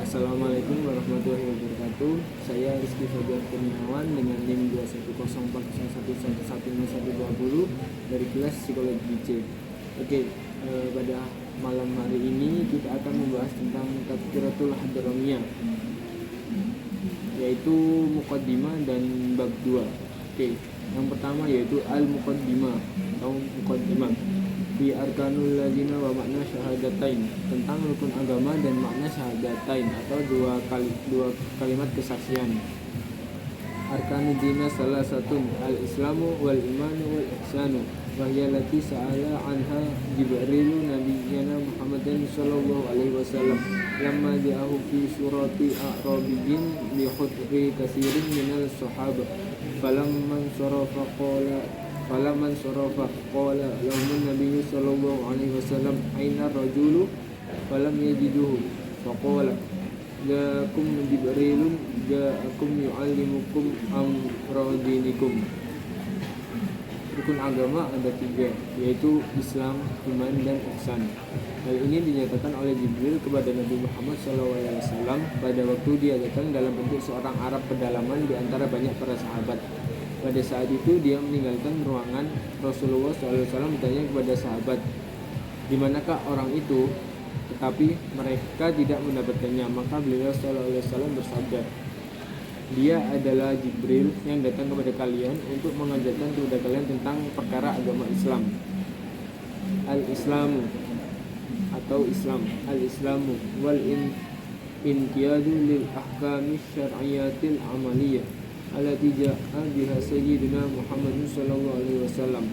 Assalamualaikum warahmatullahi wabarakatuh. Saya Rizky Fajar Kurniawan dengan NIM 21040111120 dari kelas Psikologi C. Oke, pada malam hari ini kita akan membahas tentang Tadhkiratul Hadramiyah, yaitu Muqaddimah dan Bab 2. Oke, yang pertama yaitu Al-Muqaddimah atau Muqaddimah fi arkanul ladzina wa makna syahadatain, tentang rukun agama dan makna syahadatain atau dua kalimat kesaksian. Arkanul dina salah satu al-islamu wal imanu wal ihsanu wa hiya allati sa'ala anha Jibrilu nabiyyana Muhammadan sallallahu alaihi wasallam lamma ja'ahu fi surati a'rabiyyin bi khudri katsirin minal sahaba falamman sarafa qala lahum nabiyyu sallallahu alaihi wasallam aina rajulu falam yajiduhu faqala ja'akum Jibrilun ja'akum yu'allimukum amra dinikum. Rukun agama ada 3, yaitu Islam, iman, dan ihsan. Hal ini dinyatakan oleh Jibril kepada Nabi Muhammad SAW pada waktu dia datang dalam bentuk seorang Arab pedalaman di antara banyak para sahabat. Pada saat itu dia meninggalkan ruangan. Rasulullah SAW bertanya kepada sahabat, "Di manakah orang itu?" Tetapi mereka tidak mendapatkannya. Maka beliau SAW bersabda, "Dia adalah Jibril yang datang kepada kalian untuk mengajarkan kepada kalian tentang perkara agama Islam." Al-Islamu atau Islam, Al-Islamu wal inqiyadu lil ahkami syar'iyyatil amaliyah allati ja'a biha sayyidina Muhammad sallallahu alaihi wasallam.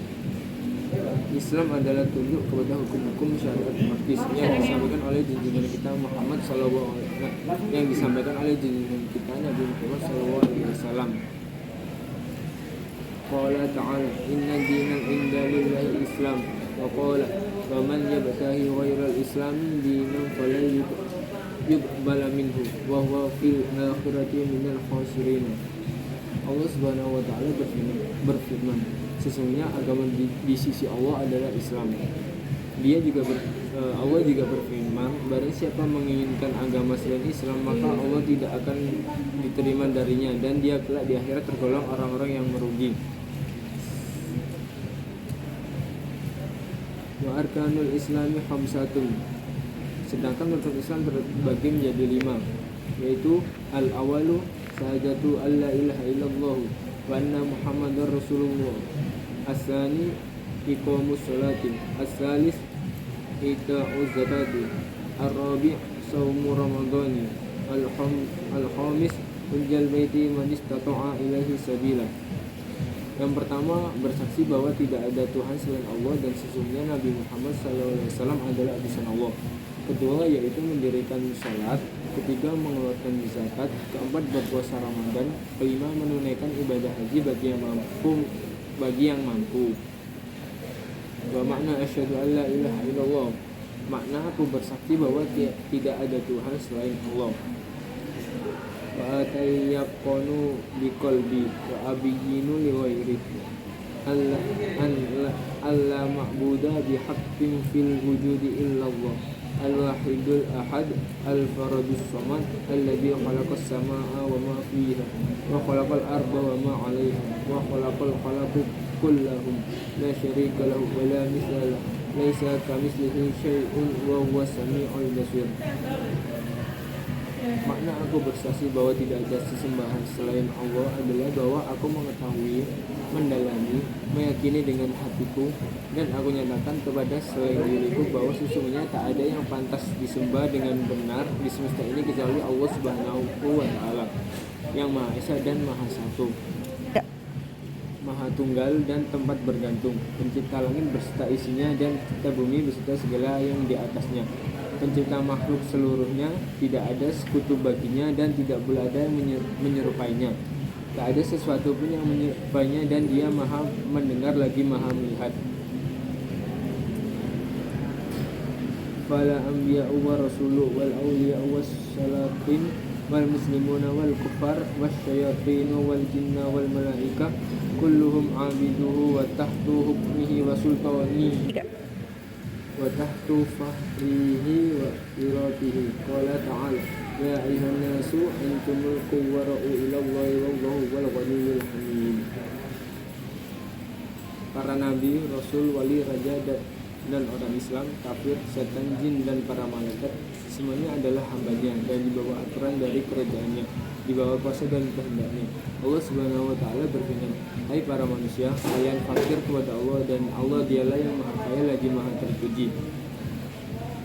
Islam adalah tunduk kepada hukum-hukum syariat praktis yang disampaikan oleh junjungan kita Muhammad sallallahu alaihi wasallam, yang disampaikan oleh junjungan kita Nabi Muhammad sallallahu alaihi wasallam. Qala ta'ala inna dinal inda lillahi Islam wa qala wa man yabtaghi ghairal Islam dinan falan yuqbala minhu wa huwa fil akhirati minal khasirin. Allah Subhanahu wa taala berfirman, sesungguhnya agama di sisi Allah adalah Islam. Allah juga berfirman, barang siapa menginginkan agama selain Islam, maka Allah tidak akan diterima darinya dan dia kelak di akhirat tergolong orang-orang yang merugi. Wa arkanul islami khamsatun, sedangkan rukun Islam terbagi menjadi 5, yaitu al-awalu syahadatu alla ilaha illallah wa anna muhammadar rasulullah, as-sani iqamus sholati, as-salis ita'uz zakati, ar-rabi' shaumu ramadhani, al-khamis hujjal baiti man istata'a ilaihi sabila. Yang pertama, bersaksi bahwa tidak ada Tuhan selain Allah dan sesungguhnya Nabi Muhammad SAW adalah utusan Allah. Kedua, yaitu mendirikan salat. Ketiga, mengeluarkan zakat. Keempat, berpuasa Ramadan. Kelima, menunaikan ibadah haji bagi yang mampu. Wa makna asyhadu alla ilaha illallah, makna aku bersaksi bahwa tidak ada Tuhan selain Allah. Wa atayyaqanu biqalbi wa abyinu li ghairi alla ma'buda bihaqqin fil wujudi illallah al-wahidul ahad al-faradus samad alladhi khalaqas samaa wa ma fiha wa khalaqal arda wa ma 'alayha wa khalaqal khalaqu kullahum la syarika lahu wa la mithla laysa kamitslihi syai'un wa huwas samii'ul basir. Makna aku bersaksi bahwa tidak ada sesembahan selain Allah adalah bahwa aku mengetahui, mendalami, meyakini dengan hatiku, dan aku nyatakan kepada selain diriku bahwa sesungguhnya tak ada yang pantas disembah dengan benar di semesta ini kecuali Allah Subhanahu wa taala, yang Maha Esa dan Maha Satu, Maha Tunggal dan tempat bergantung, pencipta langit beserta isinya dan pencipta bumi beserta segala yang di atasnya, pencipta makhluk seluruhnya, tidak ada sekutu baginya dan tidak pula ada yang menyerupainya. Tak ada sesuatu pun yang menyerupainya dan dia maha mendengar lagi maha melihat. Fala anbiya'u wa rasulu wal awliya'u was salatin wal muslimuna wal kuffar was syayatinu wal jinna wal malaika kulluhum abiduhu wa tahtu hukmihi wa sultanihi wa tahtu fahrihi wa iratihi. Qala ta'ala ya ayuhan nasu antumul quwwara'u ilallahi wallahu wal ghaniyyul hamid. Para nabi, rasul, wali, raja dan orang Islam, kafir, setan, jin dan para malaikat semuanya adalah hambanya dan dibawa aturan dari kerajaannya, dibawa kuasa dan kehendaknya. Allah Subhanahu wa taala berfirman, hai para manusia, kalian fakir kepada Allah dan Allah dialah yang maha kaya lagi maha terpuji.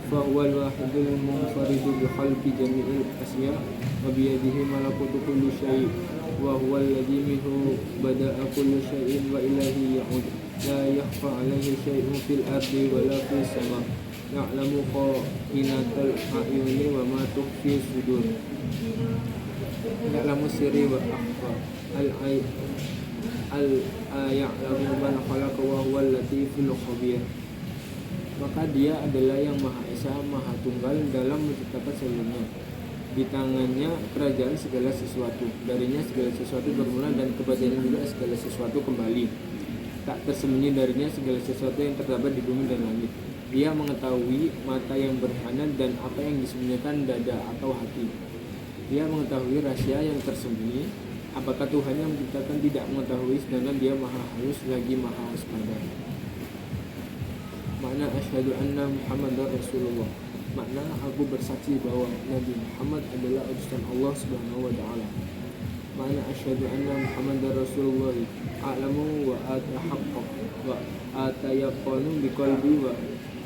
Fahuwal wahidul munfaridu bi khalqi jami'il asya wa bi yadihi malakutu kulli syai' wa huwal ladzi minhu bada'a kullu syai'in wa ilaihi ya'ud. La yakhfa 'alaihi syai'un fil ardi wa la fis sama'. Ya'lamu kha'inatal a'yuni wa ma tukhfi sudur. Ya'lamu sirri wa akhfa. Ya'lamu man khalaqa wa huwal latiful khabir. Maka dia adalah yang Maha Esa, Maha Tunggal dalam menciptakan seluruhnya. Di tangannya kerajaan segala sesuatu, darinya segala sesuatu bermula dan kepadanya juga segala sesuatu kembali. Tak tersembunyi darinya segala sesuatu yang terdapat di bumi dan langit. Dia mengetahui mata yang berkhianat dan apa yang disembunyikan dada atau hati. Dia mengetahui rahasia yang tersembunyi. Apakah Tuhan yang menciptakan tidak mengetahui, sedangkan dia Maha halus lagi Maha waspada. Makna asyhadu anna Muhammadar Rasulullah. Makna aku bersaksi bahwa Nabi Muhammad adalah utusan Allah Subhanahu wa taala. Makna asyhadu anna Muhammadar Rasulullah. A'lamu wa atahaqqaq wa atayaqanu biqalbi wa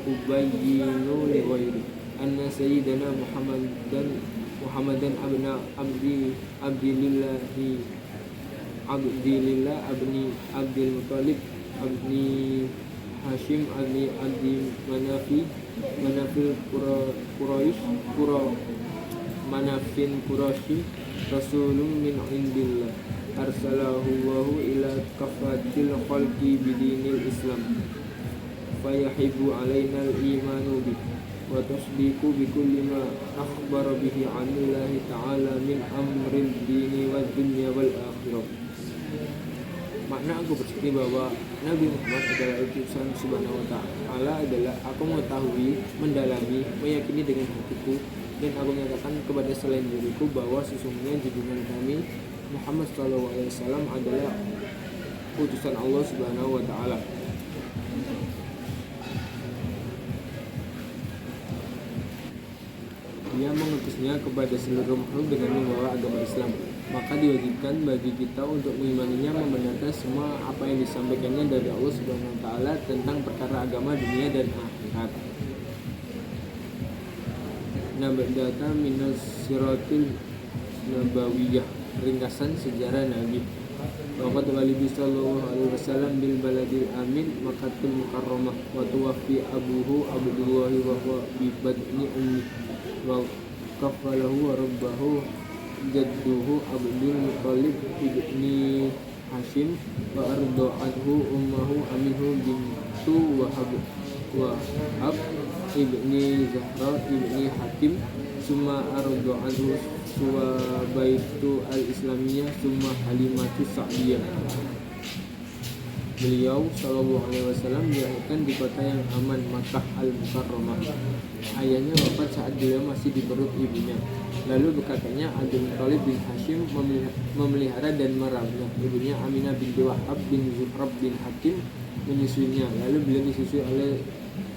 ubayyinu li ghairi anna sayyidana Muhammadan abdillah abni Abdul Muttalib abni Hashim abni Abdi Manafil Quraisy rasulun min indillah arsalahu Allahu ila kafatil khalqi bidinil Islam fayahibu alaina al-imanu bih wa tasdiqu bi kulli ma akhbara bihi 'anillahi ta'ala min amril dini wad dunya wal akhirah. Makna aku bersaksi bahwa Nabi Muhammad adalah utusan Subhanahu wa ta'ala adalah aku mengetahui, mendalami, meyakini dengan hatiku, dan aku menyatakan kepada selain diriku bahwa sesungguhnya junjungan kami Muhammad SAW adalah utusan Allah Subhanahu wa ta'ala. Dia mengutusnya kepada seluruh makhluk dengan membawa agama Islam. Maka diwajibkan bagi kita untuk mengimaninya, membenarkan semua apa yang disampaikannya dari Allah Subhanahu wa taala tentang perkara agama dunia dan akhirat. Nabdata minas siratil nabawiyah, ringkasan sejarah Nabi. Waqad walidi sallallahu alaihi wasallam bil baladil amin Makkatul Mukarramah wa tuwaffi abuhu Abdullahi wa huwa bi badni ummi wa kafalahu wa rabbahu jadduhu Abdul Muttalib ibni Hashim wa arda'athu ummuhu Aminhu bintu Wahab ibni Zahra ibni Hakim summa arda'athu Suwabaitu al-Islamiyah summa Halimatu Sa'diyah. Beliau sallallahu alaihi wasallam dilahirkan di kota yang aman, Makkah al-Mukarramah. Ayahnya wafat saat beliau masih di perut ibunya. Lalu kakaknya Abdul Muttalib bin Hashim memelihara dan merawatnya. Ibunya Aminah binti Wahab bin Zuhrab bin Hakim menyusuinya. Lalu beliau disusui oleh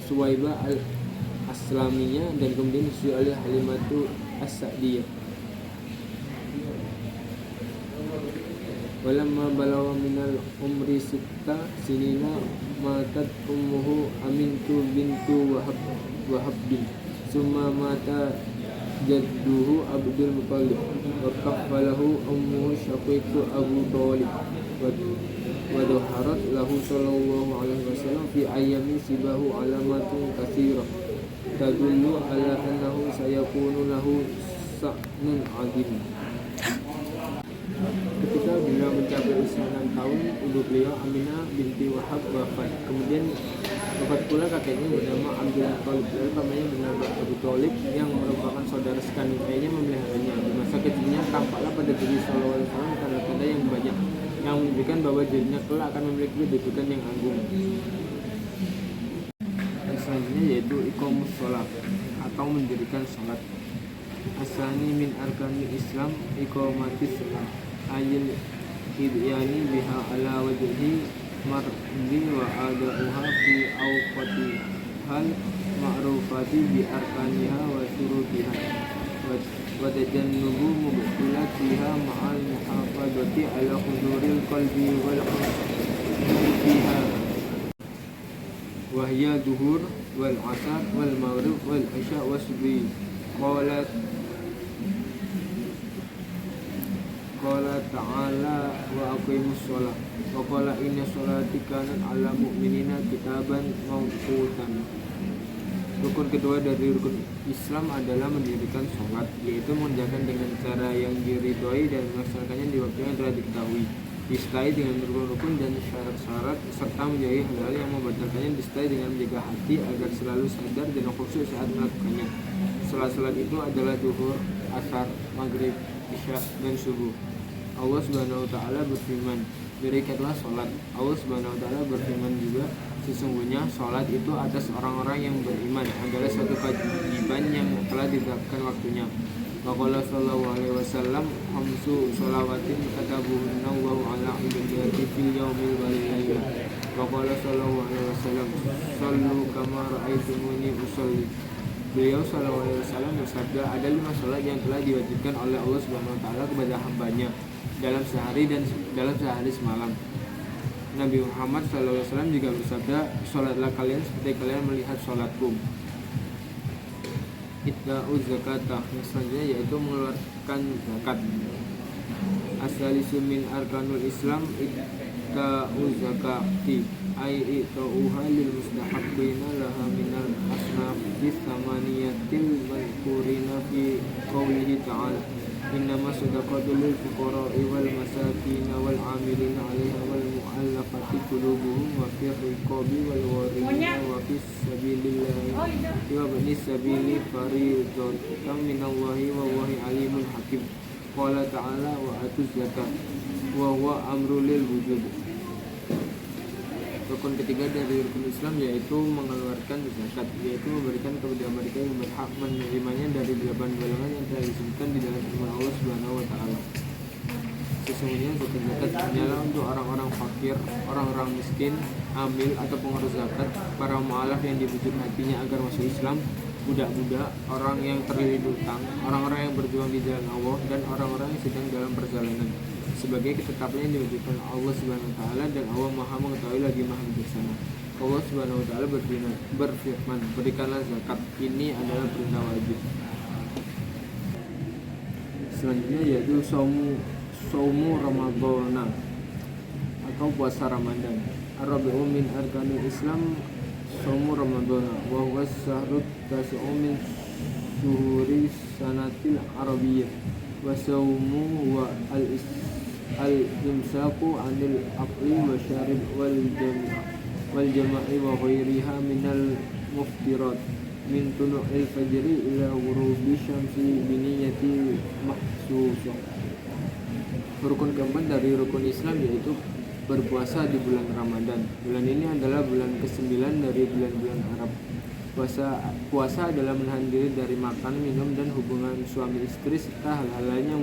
Suwaibah al-Aslamiyah dan kemudian disusui oleh Halimatu as-Sa'diyah. Walamma balawa minal umri sitta sinina matat ummuhu Amintu bintu Wahab bin summa mata jadduhu Abdul Muttalib wa kaffalahu ummuhu Syaqiqu Abu Thalib wa dhaharat lahu sallallahu alaihi wasallam fi ayyami sibahu alamatun katsirah tadullu ala annahu sayakunu lahu sa'nun 'azim. Ketika beliau mencapai usia 6 tahun, ibu beliau Aminah binti Wahab wafat. Kemudian wafat pula kakeknya bernama Abdul Muttalib. Lalu pamannya bernama Abu Thalib yang merupakan saudara sekandung ayahnya memeliharanya. Di masa kecilnya tampaklah pada diri sallallahu alaihi wasallam tanda-tanda yang banyak yang menunjukkan bahwa dirinya kelak akan memiliki kedudukan yang agung. Selanjutnya yaitu iqamus sholat atau mendirikan sholat. Asani min arkanil Islam iqamatis sholat ayil idyani biha ala wajhi mardi wa adauha fi awqati hal ma'rufati bi arkaniha wa syurutiha wa tajannubu mubtilatiha ma'al muhafadati ala huduril qalbi wal fiha wa hiya duhur wal asar wal maghrib wal isya wa subhi. Qala ta'ala wa aqimus sholat wa qala inna sholati kanat 'ala mu'minina kitaban mawqutan. Rukun kedua dari rukun Islam adalah mendirikan sholat, yaitu mengerjakan dengan cara yang diridhoi dan melaksanakannya di waktu yang telah diketahui, disertai dengan rukun-rukun dan syarat-syarat, serta menjauhi hal-hal yang membatalkannya, disertai dengan menjaga hati agar selalu sadar dan khusyuk saat melakukannya. Salat-salat itu adalah zuhur, asar, maghrib, isya, dan subuh. Allah Subhanahu wa taala berfirman, "Dirikanlah salat." Allah Subhanahu wa taala berfirman juga, "Sesungguhnya salat itu atas orang-orang yang beriman adalah suatu kewajiban yang telah ditetapkan waktunya." Wa qala sallallahu alaihi wasallam, "Khamsu shalawatin katabuhunna Allahu ala ibadihi fil yaumil wal lailah." Wa qala sallallahu alaihi wasallam, "Shallu kama ra'aitumuni usolli." Beliau sallallahu alaihi wasallam bersabda, ada 5 salat yang telah diwajibkan oleh Allah Subhanahu wa taala kepada hambanya dalam sehari dan dalam sehari semalam. Nabi Muhammad SAW juga bersabda, "Sholatlah kalian seperti kalian melihat sholatku." Itta'uz zakata, yang selanjutnya yaitu mengeluarkan zakat. Asalisu min arkanul Islam itta'uz zakati ay itta'uha lil mustahabbina laha minal asnafis samaniyatil mazkurina fi qawlihi ta'ala, innama sadaqatu lil fuqara'i wal masakin wal 'amilina 'alaiha wal mu'allafati qulubuhum wa fi riqabi wal gharimina wa fi sabilillahi wa bani sabili fariidatan minallahi wallahu alimun hakim. Qala ta'ala wa atuz zakat wa huwa amrul lil wujub. Rukun ketiga dari rukun Islam yaitu mengeluarkan zakat, yaitu memberikan kepada mereka yang berhak menerimanya dari 8 golongan yang telah disebutkan di dalam firman Allah Subhanahu wa taala. Sesungguhnya zakat hanyalah untuk orang-orang fakir, orang-orang miskin, amil atau pengurus zakat, para mu'alaf yang dibujuk hatinya agar masuk Islam, budak-budak, orang yang terlilit hutang, orang-orang yang berjuang di jalan Allah, dan orang-orang yang sedang dalam perjalanan. Sebagai ketetapan yang diwajibkan Allah Subhanahu wa taala, dan Allah Maha mengetahui lagi Maha bijaksana. Allah Subhanahu wa taala berfirman, "Berikanlah zakat." Ini adalah perintah wajib. Selanjutnya yaitu saumu Ramadhana atau puasa Ramadan. Ar-rabi'u min arkanil Islam saumu Ramadhana wa huwa syahrut tasi'u min syuhuri sanatil arabiyyah wa saumu wa al-imsaku anil aqli wa syarib wal jama'i wa ghairiha minal muftirat min tulu'il fajri ila ghurubi syamsi biniyati mahsusah. Rukun keempat dari rukun Islam yaitu berpuasa di bulan Ramadan. Bulan ini adalah bulan ke-9 dari bulan-bulan Arab. Puasa adalah menahan diri dari makan, minum, dan hubungan suami istri serta hal-hal lain yang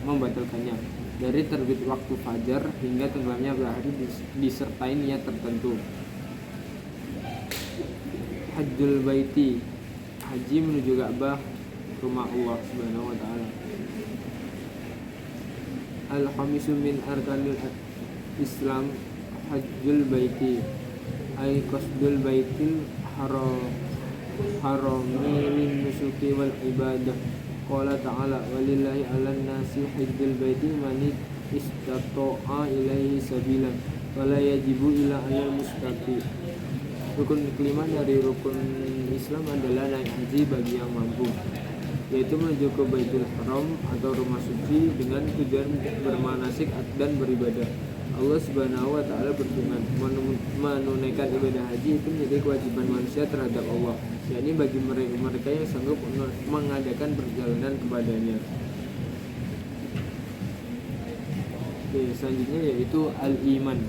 membatalkannya, dari terbit waktu fajar hingga tenggelamnya matahari, disertai niat tertentu. Hajjul baiti, haji menuju Ka'bah, rumah Allah Subhanahu wa taala. Al-khamisu min arkanil Islam hajjul baiti ay qasdul baitil harami lin nusuki wal ibadah. Qala ta'ala, walillahi 'alan nasi hajjul baiti man istata'a ilaihi sabilan wala yajibu illa 'alal mustati. Rukun kelima dari rukun Islam adalah naik haji bagi yang mampu, yaitu menuju ke Baitul Haram atau rumah suci dengan tujuan bermanasik dan beribadah. Allah Subhanahu wa taala berfirman, menunaikan ibadah haji itu menjadi kewajiban manusia terhadap Allah, yakni bagi mereka yang sanggup mengadakan perjalanan kepadanya. Selanjutnya yaitu al-iman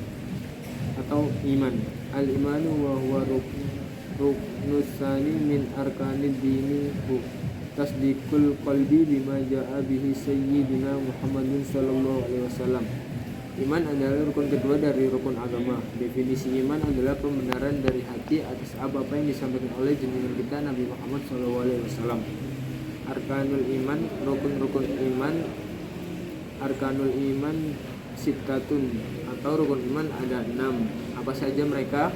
atau iman. Al-imanu wa huwa ruknus tsani min arkanid dini tasdiqul qalbi bima jaa bihi sayyidina Muhammadun sallallahu alaihi wasallam. Iman adalah rukun kedua dari rukun agama. Definisi iman adalah pembenaran dari hati atas apa-apa yang disampaikan oleh junjungan kita Nabi Muhammad SAW. Arkanul iman, rukun-rukun iman. Arkanul iman sittatun, atau rukun iman ada 6. Apa saja mereka?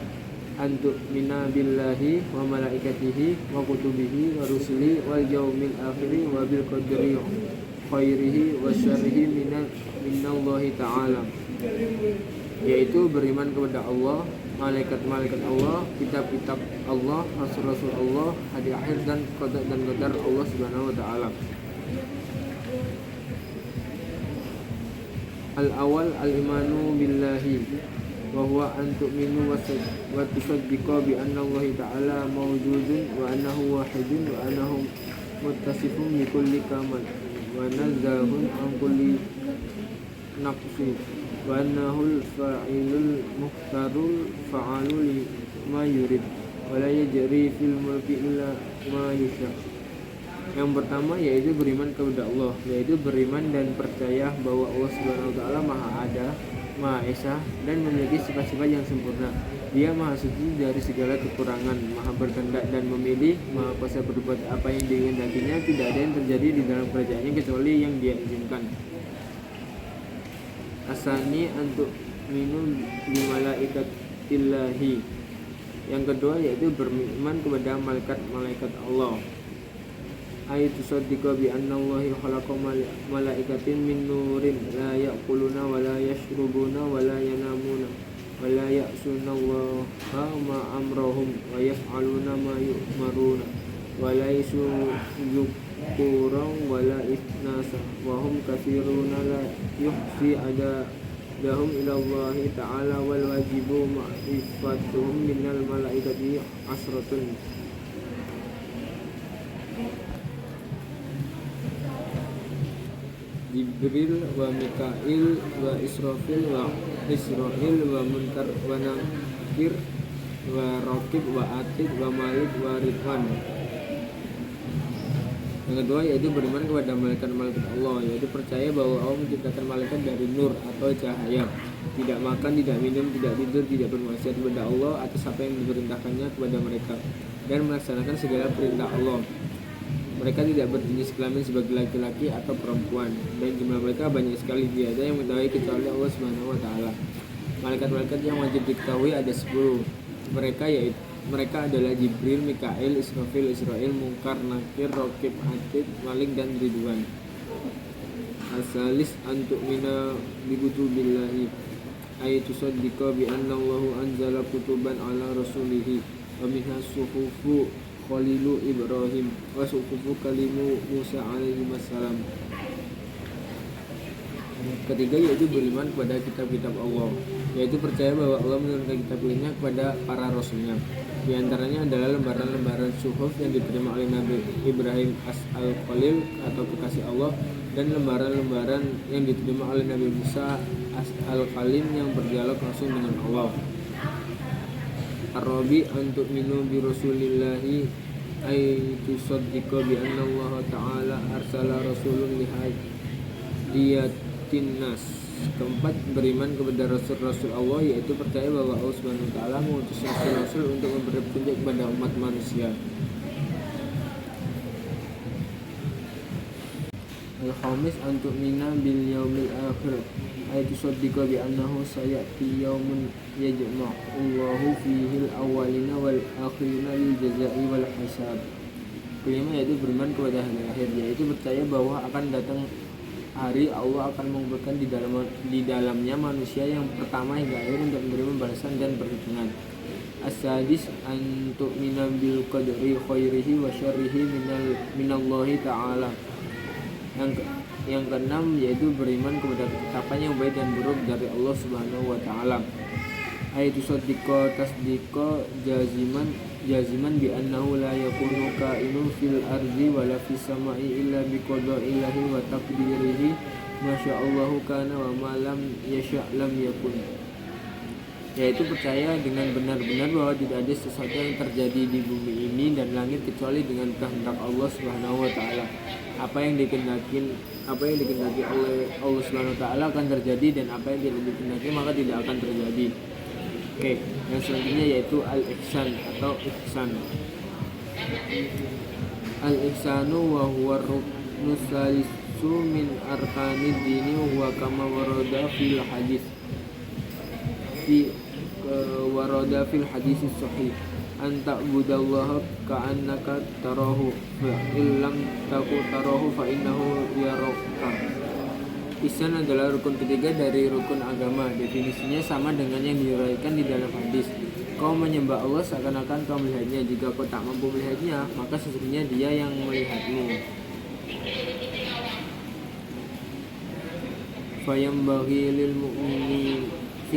Antuk mina billahi wa malaikatihi wa kutubihi wa rusuli wal yaumil akhiri wa bil qadri khairihi wa syarrihi minallahi ta'ala, yaitu beriman kepada Allah, malaikat-malaikat Allah, kitab-kitab Allah, rasul-rasul Allah, hari akhir dan qada dan qadar Allah Subhanahu wa taala. Al-awwal al-imanu billahi wa huwa an tu'minu wa tusaddiqu bi anna Allah ta'ala mawjudun wa annahu wahidun wa annahu muttasifun bi kulli kamal wa nazzahun an kulli naqsi wa annahu al-fa'ilul muhtarul fa'alu lima yurid wa la yajri fil mulki illa ma yasha. Yang pertama yaitu beriman kepada Allah, yaitu beriman dan percaya bahwa Allah Subhanahu wa taala Maha Ada, Maha Esa, dan memiliki sifat-sifat yang sempurna. Dia Maha Suci dari segala kekurangan, Maha berkehendak dan memilih, Maha kuasa berbuat apa yang dikehendakinya. Tidak ada yang terjadi di dalam kerajaannya kecuali yang Dia izinkan. Asani untuk minum di malaikatillahi. Yang kedua yaitu beriman kepada malaikat-malaikat Allah. Ayatu saddiqa bi anna Allahi khalaqa malaikatin min nurin la ya'kuluna wa la yashrubuna wa la yanamuna wa la ya'suna Allaha ma amrahum wa yaf'aluna ma yu'maruna wa la yuzkuran wa la ithnasa wa hum katsiruna la yuhsi adahum ila Allahi ta'ala wal wajibu ma'rifatuhum minal malaikati asratun. Jibril wa Mikail wa Israfil wa Munkar wa Nakir wa Raqib wa Atid wa Malik wa Ridwan. Yang kedua yaitu beriman kepada malaikat-malaikat Allah, yaitu percaya bahwa Allah menciptakan malaikat dari nur atau cahaya, tidak makan, tidak minum, tidak tidur, tidak bermaksiat kepada Allah atas apa yang diperintahkannya kepada mereka, dan melaksanakan segala perintah Allah. Mereka tidak berjenis kelamin sebagai laki-laki atau perempuan, dan jumlah mereka banyak sekali, tiada yang mengetahui kecuali Allah Subhanahu wa taala. Malaikat-malaikat yang wajib diketahui ada 10. Mereka adalah Jibril, Mikail, Israfil, Israil, Munkar, Nakir, Raqib, Atid, Malik, dan Ridwan. Asalis antuk mina bi kutubillahi ayatu saddiqa bi anna Allahu anzala kutuban ala rasulihi wa minha suhufu Khalilu Ibrahim wa suhufu kalimu Musa alaihi wassalam. Ketiga yaitu beriman kepada kitab-kitab Allah, yaitu percaya bahwa Allah menurunkan kitab-kitabnya kepada para rasulnya. Di antaranya adalah lembaran-lembaran suhuf yang diterima oleh Nabi Ibrahim al-Khalil atau kekasih Allah, dan lembaran-lembaran yang diterima oleh Nabi Musa al-Kalim yang berdialog langsung dengan Allah. Ar-Rabi antuk minu bi rasulillahi ay tusaddiqa bi anna Allah ta'ala arsala rasulun lihayatin nas. Keempat, beriman kepada rasul-rasul Allah, yaitu percaya bahwa Allah Subhanahu wa taala mengutus rasul-rasul untuk memberi petunjuk kepada umat manusia. Al-khamis antuk mina bil yaumil akhir ay tusaddiqa bi annahu sayati yaumun yajma'ullahu fihi al-awwalina wal akhirina lil jazaa'i wal hisab. Kelima yaitu beriman kepada hari akhir, yaitu percaya bahwa akan datang hari Allah akan mengumpulkan di dalamnya manusia yang pertama hingga akhir untuk menerima balasan dan perhitungan. As-sadis antuk mina bil qadri khairihi wa syarrihi minallahi ta'ala. Yang keenam yaitu beriman kepada ketetapan yang baik dan buruk dari Allah Subhanahu wa taala. Ayatu saddiqa tasdiqa jaziman bi annahu la yakunu kainu fil ardi wa la fis samai illa bi qada'illahi wa taqdirihi masyaallahu kana wa ma lam yasha' lam yakun. yaitu percaya dengan benar-benar bahwa tidak ada sesuatu yang terjadi di bumi ini dan langit kecuali dengan kehendak Allah Subhanahu wa taala. Apa yang dikehendaki oleh Allah Subhanahu wa taala akan terjadi, dan apa yang tidak dikehendaki maka tidak akan terjadi. Oke, yang selanjutnya yaitu al-ihsan atau ihsan. Al-ihsanu wa huwa ruknus salisu min arkanid dini wa kama warada fil hadis fil hadis sahih an ta'budallaha ka'annaka tarahu fa illam takun tarahu fa innahu yaraka. Ihsan adalah rukun ketiga dari rukun agama. Definisinya sama dengan yang diuraikan di dalam hadis. Kau menyembah Allah seakan-akan kau melihatnya. Jika kau tak mampu melihatnya, maka sesungguhnya Dia yang melihatmu. Fayambaghi lil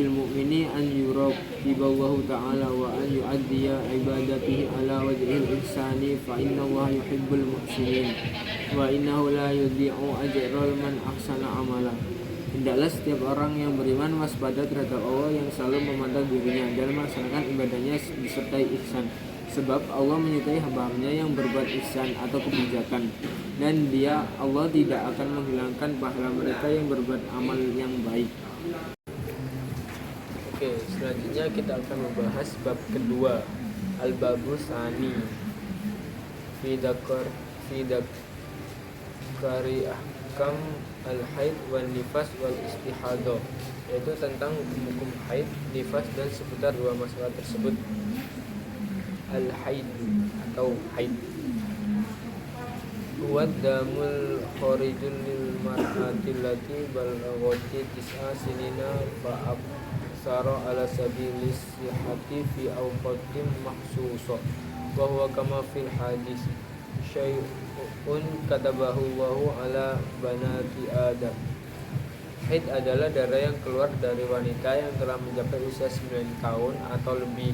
mu'mini an yuraqiballahu ta'ala wa an yu'addiya ibadatihi ala wajhil ihsani fa innallaha yuhibbul muhsinin wa innahu la yudhi'u ajral man ahsana amala. Hendaklah setiap orang yang beriman waspada terhadap Allah yang selalu memandang dirinya dan melaksanakan ibadahnya disertai ihsan, sebab Allah menyukai hamba-hambanya yang berbuat ihsan atau kebijakan, dan Allah tidak akan menghilangkan pahala mereka yang berbuat amal yang baik. Oke, selanjutnya kita akan membahas bab kedua, al-babu tsani fi dzakari ahkam al-haid wan nifas wal istihadah, yaitu tentang hukum haid, nifas dan seputar dua masalah tersebut. Al-haid atau haid huwa damul kharijul lil mar'ati allati balaghati tis'a sinina fa absara ala sabilis sihhati fi awqatin mahsusa wa huwa kama fil hadis syai'un katabahu Allahu ala banati Adam. Haid adalah darah yang keluar dari wanita yang telah mencapai usia 9 tahun atau lebih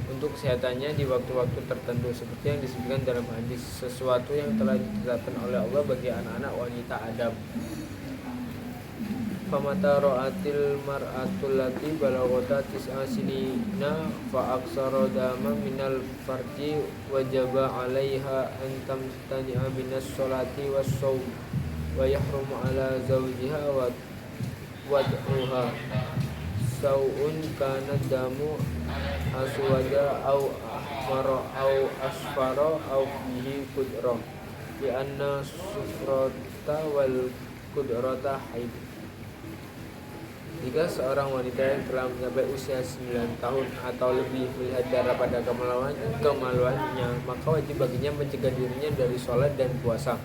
untuk kesehatannya di waktu-waktu tertentu, seperti yang disebutkan dalam hadis, sesuatu yang telah ditetapkan oleh Allah bagi anak-anak wanita Adam. Famata ra'atil mar'atul lati balaghata tis'a sinina fa aksara dama minal farji wajaba 'alaiha an tamtani'a minas sholati was shaum wa yahrumu 'ala zawjiha wa wad'uha sau'un kana damu aswada au ahmara au asfara au fihi qudrah li anna sufrata wal qudrata haid. Jika seorang wanita yang telah mencapai usia 9 tahun atau lebih melihat darah pada kemaluannya, maka wajib baginya mencegah dirinya dari sholat dan puasa.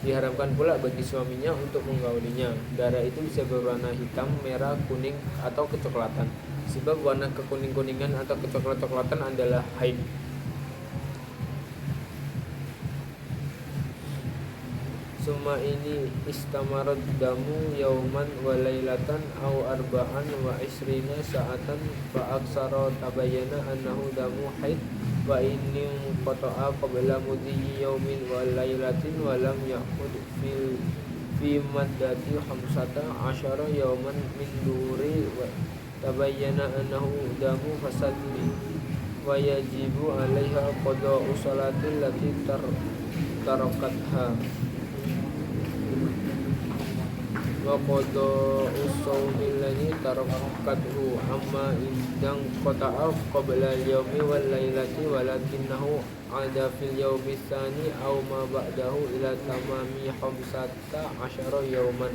Diharamkan pula bagi suaminya untuk menggaulinya. Darah itu bisa berwarna hitam, merah, kuning, atau kecoklatan. Sebab warna kekuning-kuningan atau kecoklat-coklatan adalah haid. Suma ini istamarat damu yauman wa lailatan aw arba'an wa isrina sa'atan fa aksara tabayyana annahu damu haid wa inni qata'a qabla mudhi yaumin wa lailatin wa lam ya'ud fi maddati 15 yauman min duri wa tabayyana annahu damu fasadli wa yajibu 'alaiha qada'u salatil lati tarakatha wa qada'u sawmil ladzi tarakathu amma idang qata'a qabla al-yawmi wal lailati walakinnahu 'ada fil yawmi tsani aw ma ba'dahu ila tamami 15 yawman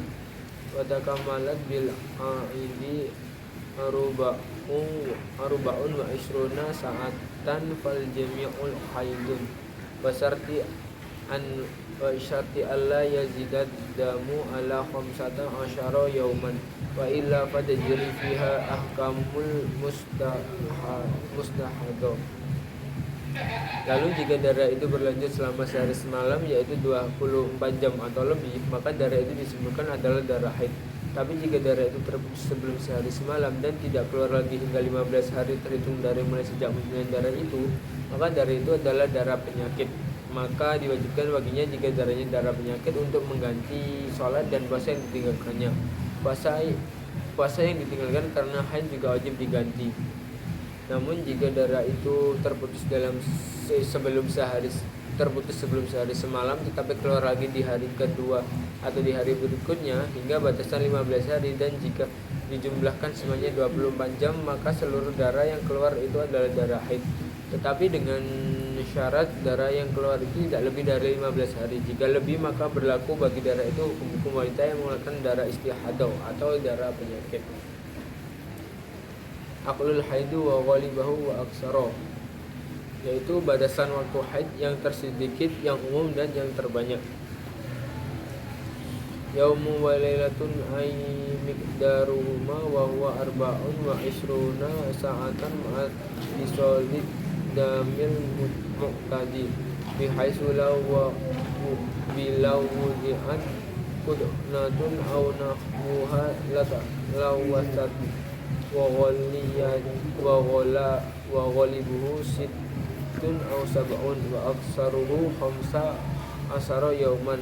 wa takamalat bil 'aidi arba'un wa isruna sa'atan fal jami'ul haidun basarti an wa syarti alla yazidad damu ala 15 yauman wa illa fadajri fiha ahkamul mustahadah. Lalu jika darah itu berlanjut selama sehari semalam, yaitu 24 jam atau lebih, maka darah itu disebutkan adalah darah haid. Tapi jika darah itu terputus sebelum sehari semalam dan tidak keluar lagi hingga 15 hari terhitung dari mulai sejak munculnya darah itu, maka darah itu adalah darah penyakit. Maka diwajibkan baginya jika darahnya darah penyakit untuk mengganti sholat dan puasa yang ditinggalkannya. Puasa yang ditinggalkan karena haid juga wajib diganti. Namun jika darah itu terputus sebelum sehari semalam tetapi keluar lagi di hari kedua atau di hari berikutnya hingga batasan 15 hari, dan jika dijumlahkan semuanya 24 jam maka seluruh darah yang keluar itu adalah darah haid. Tetapi dengan syarat darah yang keluar itu tidak lebih dari 15 hari. Jika lebih maka berlaku bagi darah itu hukum wanita yang mengeluarkan darah istihadah atau darah penyakit. Aqlul haidu wa ghalibahu wa aksaro, yaitu batasan waktu haid yang tersedikit, yang umum, dan yang terbanyak. Yaumu wa lailatun ay miqdaruhuma wa huwa arba'un wa isruna sa'atan ma'at isolid damil muqtadi bihaisu law bilaw wudi'at kudnatun aw nahmuha lawasat wa ghalibuhu sittun aw sab'un wa aksaruhu khamsa asara yauman.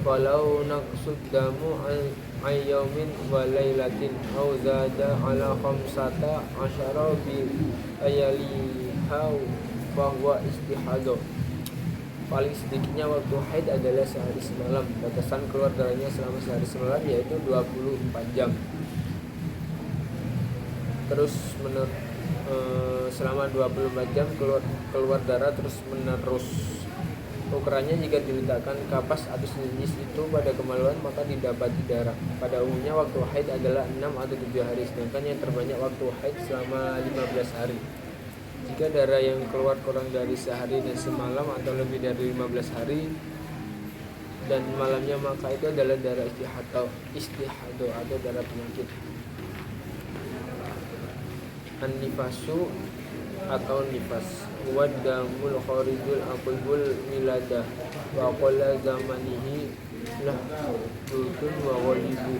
Walau naqsud damu ayyaumin wa laylatin aw zada ala khamsata asyara bi layaliha fahuwa istihadah. Paling sedikitnya waktu haid adalah sehari semalam. Batasan keluar darahnya selama sehari semalam yaitu 24 jam. Terus selama 24 jam keluar darah terus menerus. Ukurannya jika diletakkan kapas atau sejenis itu pada kemaluan maka didapati darah. Pada umumnya waktu haid adalah 6 atau 7 hari, sedangkan yang terbanyak waktu haid selama 15 hari. Jika darah yang keluar kurang dari sehari dan semalam atau lebih dari 15 hari dan malamnya maka itu adalah darah istihadah atau darah penyakit. An-nifasu atau nifas wadamul kharijul aqibul wiladah wa qala zamanihi lahdutun wa ghalibu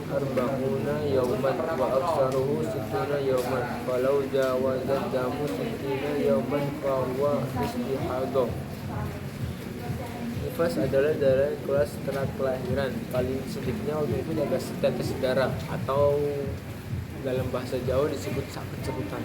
arba'una yauman wa aksaruhu sittuna yauman walau jawazat damu sittina yauman fa huwa istihadah. Nifas adalah darah yang keluar setelah kelahiran. Paling sedikitnya waktu itu ada tetes darah atau dalam bahasa Jawa disebut sakit-sakutan.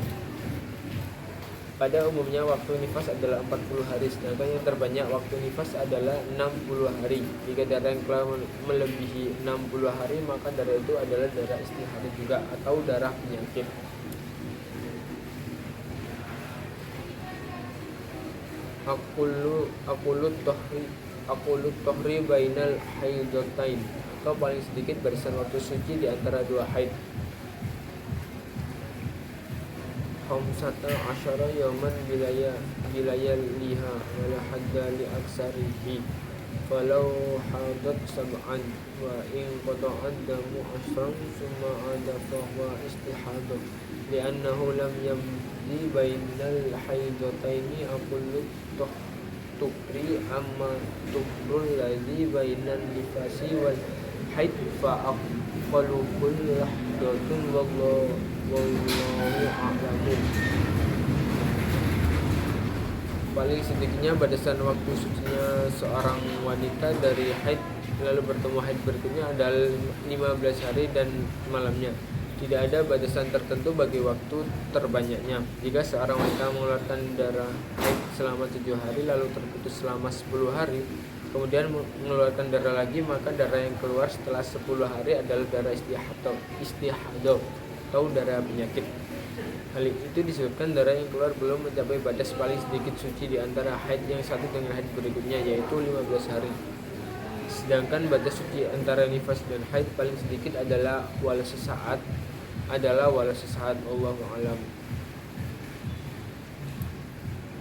Pada umumnya waktu nifas adalah 40 hari, sedangkan yang terbanyak waktu nifas adalah 60 hari. Jika darah yang keluar melebihi 60 hari maka darah itu adalah darah istihadah juga atau darah penyakit. Aqulut tohri bainal haidatain, atau paling sedikit barisan waktu suci di antara dua haid. Khamsata asyara yauman bilaya liha wala hadda li aksarihi walau hadat sab'an wa in qata'ad damu asran summa ada fahuwa istihadah li'annahu lam yamdi bainal haidataini aqullu tukri amma tukrul ladhi bainan nifasi wal haid fa aqalukul lahdatun wallahu a'lamu. Paling sedikitnya batasan waktu sucinya seorang wanita dari haid lalu bertemu haid berikutnya adalah 15 hari dan malamnya. Tidak ada batasan tertentu bagi waktu terbanyaknya. Jika seorang wanita mengeluarkan darah haid selama 7 hari lalu terputus selama 10 hari kemudian mengeluarkan darah lagi, maka darah yang keluar setelah 10 hari adalah darah istihadah atau darah penyakit. Hal itu disebabkan darah yang keluar belum mencapai batas paling sedikit suci di antara haid yang satu dengan haid berikutnya, yaitu 15 hari. Sedangkan batas suci antara nifas dan haid paling sedikit adalah wala sesaat. Allahu a'lam.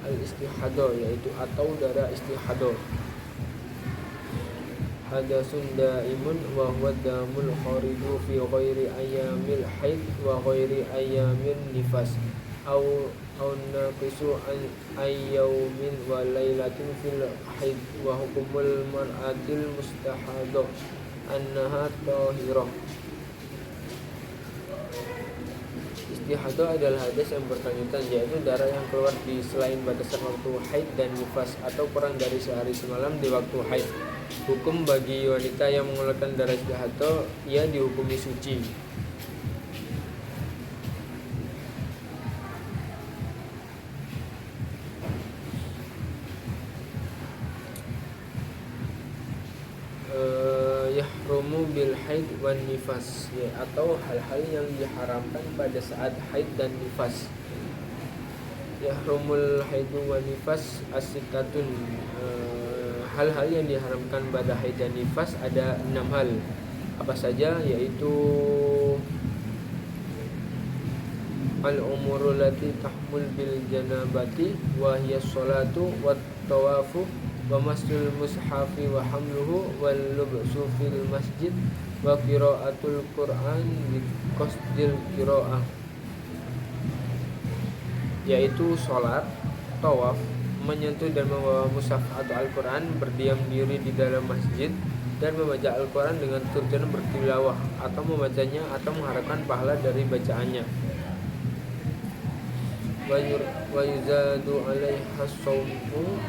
Al-istihadah yaitu atau darah istihadah. Hadasun daimun wa huwa damul khariju fi ghairi ayyamil haid wa ghairi ayyamin nifas aw naqisu an ayyaumin wa lailatin fil haid wa hukumul mar'atil mustahadah annaha tahirah. Istihadah adalah hadas yang berkelanjutan, yaitu darah yang keluar di selain batasan waktu haid dan nifas atau kurang dari sehari semalam di waktu haid. Hukum bagi wanita yang mengeluarkan darah istihadah, ia dihukumi suci. yahrumu bil haid wan nifas, ya, atau hal-hal yang diharamkan pada saat haid dan nifas. Yahrumul haidu wan nifas asitatun, hal-hal yang diharamkan pada haid dan nifas ada 6 hal. Apa saja? Yaitu al-umurul lati tahmul bil janabati wa hiya sholatu wat tawafu wa masul mushafi wa hamluhu wal lubsu fil masjid wa qiraatul qur'an bi qasdil qiraah, yaitu sholat, tawaf, menyentuh dan membawa mushaf atau Al-Quran, berdiam diri di dalam masjid dan membaca Al-Quran dengan tujuan bertilawah atau membacanya atau mengharapkan pahala dari bacaannya. Wa yuzadu alaiha sawmu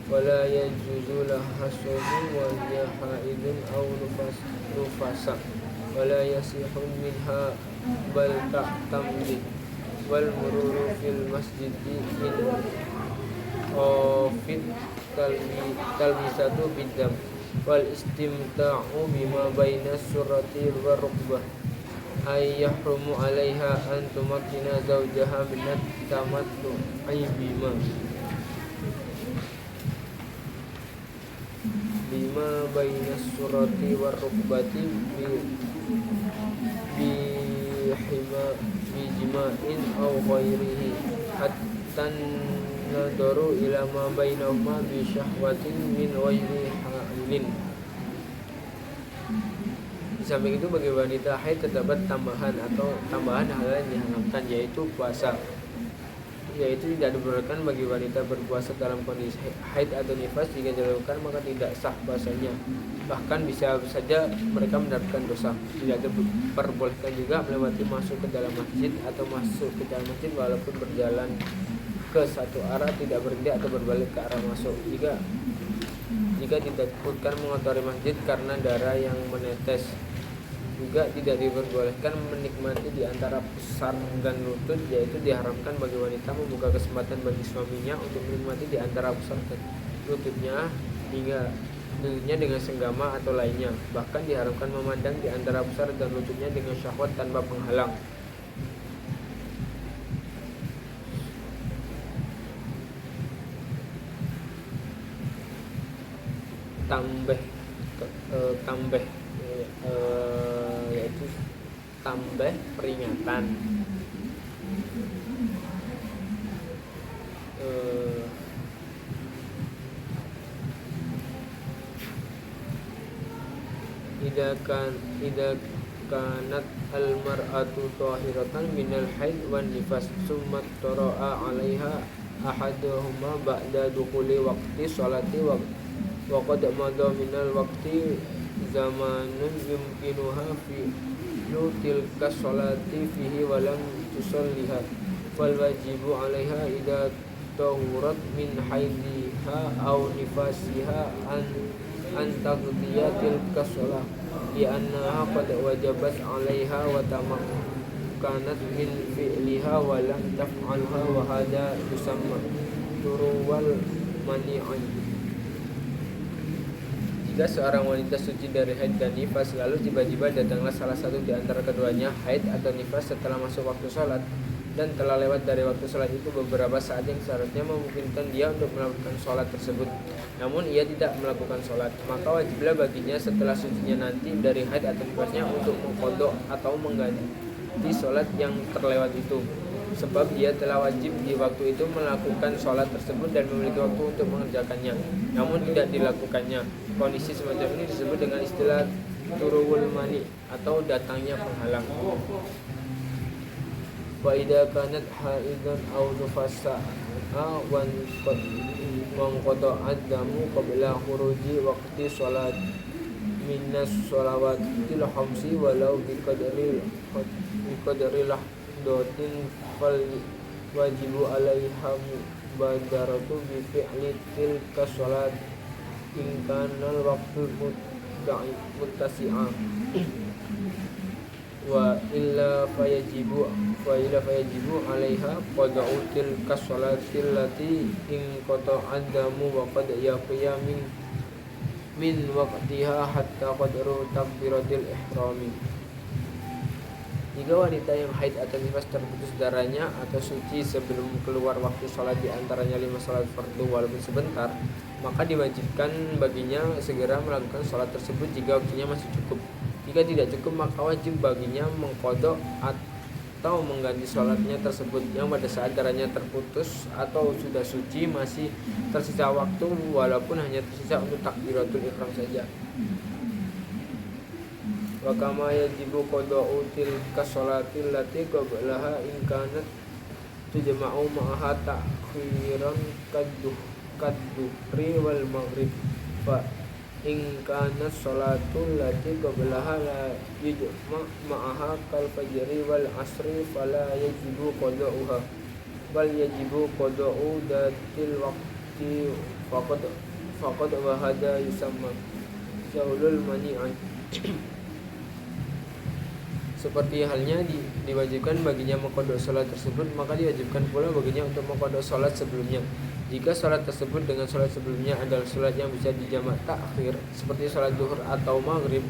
wa la yajuzu laha sawmu wa hiya haidun aw nufasa wa la yasihu minha bal ta'tamdi wal mururu fil masjidi min fit talmisatu bidam wal istimta'u bima baina surati wa rukbah ay yahrumu alaiha an tumakkina zawjaha minat tamattu ay bima baina surati wa rukbati bi jima'in aw ghairihi hatta nadaru ila ma bainahuma bi syahwatin min ghairi halin. Di samping itu bagi wanita haid terdapat tambahan hal yang diharamkan, yaitu puasa, yaitu tidak dibenarkan bagi wanita berpuasa dalam kondisi haid atau nifas. Jika dilakukan maka tidak sah puasanya, bahkan bisa saja mereka mendapatkan dosa. Tidak diperbolehkan juga melewati masuk ke dalam masjid atau masuk ke dalam masjid walaupun berjalan ke satu arah, tidak berhenti atau berbalik ke arah masuk. Jika ditakutkan mengotori masjid karena darah yang menetes. Juga tidak diperbolehkan menikmati di antara pusar dan lutut, yaitu diharamkan bagi wanita membuka kesempatan bagi suaminya untuk menikmati di antara pusar dan lututnya dengan senggama atau lainnya. Bahkan diharamkan memandang di antara pusar dan lututnya dengan syahwat tanpa penghalang. Yaitu tambah peringatan. Idza kanat al-mar'atu tahiratan minal haid wan nifas summa tara'a 'alaiha ahaduhuma ba'da dukhuli waqti sholati wa qad madha minal waqti zamanun yumkinuha fi tilka sholati fihi wa lam tusalliha wal wajibu 'alaiha idza tahurat min haidiha aw nifasiha an taqdiya tilka sholah li annaha qad wajabat 'alaiha wa tamakkanat min fi'liha wa lam taf'alha wa hadha yusamma turuwal mani'an. Jika seorang wanita suci dari haid dan nifas, lalu tiba-tiba datanglah salah satu di antara keduanya, haid atau nifas, setelah masuk waktu sholat dan telah lewat dari waktu sholat itu beberapa saat yang seharusnya memungkinkan dia untuk melakukan sholat tersebut, namun ia tidak melakukan sholat, maka wajiblah baginya setelah sucinya nanti dari haid atau nifasnya untuk mengqadha atau mengganti sholat yang terlewat itu, sebab dia telah wajib di waktu itu melakukan sholat tersebut dan memiliki waktu untuk mengerjakannya, namun tidak dilakukannya. Kondisi semacam ini disebut dengan istilah turuwul mani atau datangnya penghalang. Wa idza kanat haidan aw nufasa wan qada'at damu qabla khuruji waqti sholat minas sholawatil khamsi walau biqadri lahdotin fal wajibu alaiha mubadaratu bi fi'li tilka sholat in kana al-waqtu muttasi'a wa illa fayajibu 'alaiha qada'u tilka sholati allati in qata'a damu wa qad yaqiya min min waqtiha hatta qadru takbiratil ihrami. Jika wanita yang haid atau nifas terputus darahnya atau suci sebelum keluar waktu sholat di antaranya 5 sholat fardu walaupun sebentar, maka diwajibkan baginya segera melakukan sholat tersebut jika waktunya masih cukup. Jika tidak cukup, maka wajib baginya mengqadha atau mengganti sholatnya tersebut yang pada saat darahnya terputus atau sudah suci masih tersisa waktu walaupun hanya tersisa untuk takbiratul ihram saja. Wa kama yajibu qada'u tilka sholatil lati qablaha in kanat tujma'u ma'aha ta'khiran kadduhri wal maghrib fa in kanat sholatul lati qablaha la yujma' ma'aha kal fajri wal asri fala yajibu qada'uha bal yajibu qada'u datil waqti faqad wa hada yusamma zaulul mani'an. Seperti halnya diwajibkan baginya mengqadha salat tersebut, maka diwajibkan pula baginya untuk mengqadha salat sebelumnya. Jika salat tersebut dengan salat sebelumnya adalah salat yang bisa dijamak takhir seperti salat zuhur atau maghrib,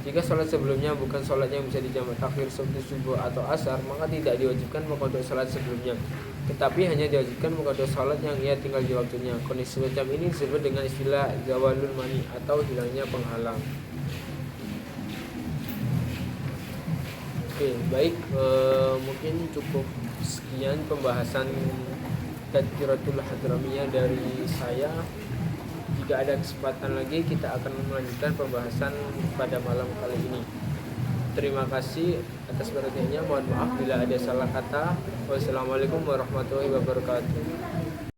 jika salat sebelumnya bukan salat yang bisa dijamak takhir seperti subuh atau asar, maka tidak diwajibkan mengqadha salat sebelumnya, tetapi hanya diwajibkan mengqadha salat yang ia tinggal di waktunya. Kondisi semacam ini disebut dengan istilah zawalul mani atau hilangnya penghalang. Oke, baik, mungkin cukup sekian pembahasan Tadkiratul Hadramiyah dari saya. Jika ada kesempatan lagi, kita akan melanjutkan pembahasan pada malam kali ini. Terima kasih atas perhatiannya. Mohon maaf bila ada salah kata. Wassalamualaikum warahmatullahi wabarakatuh.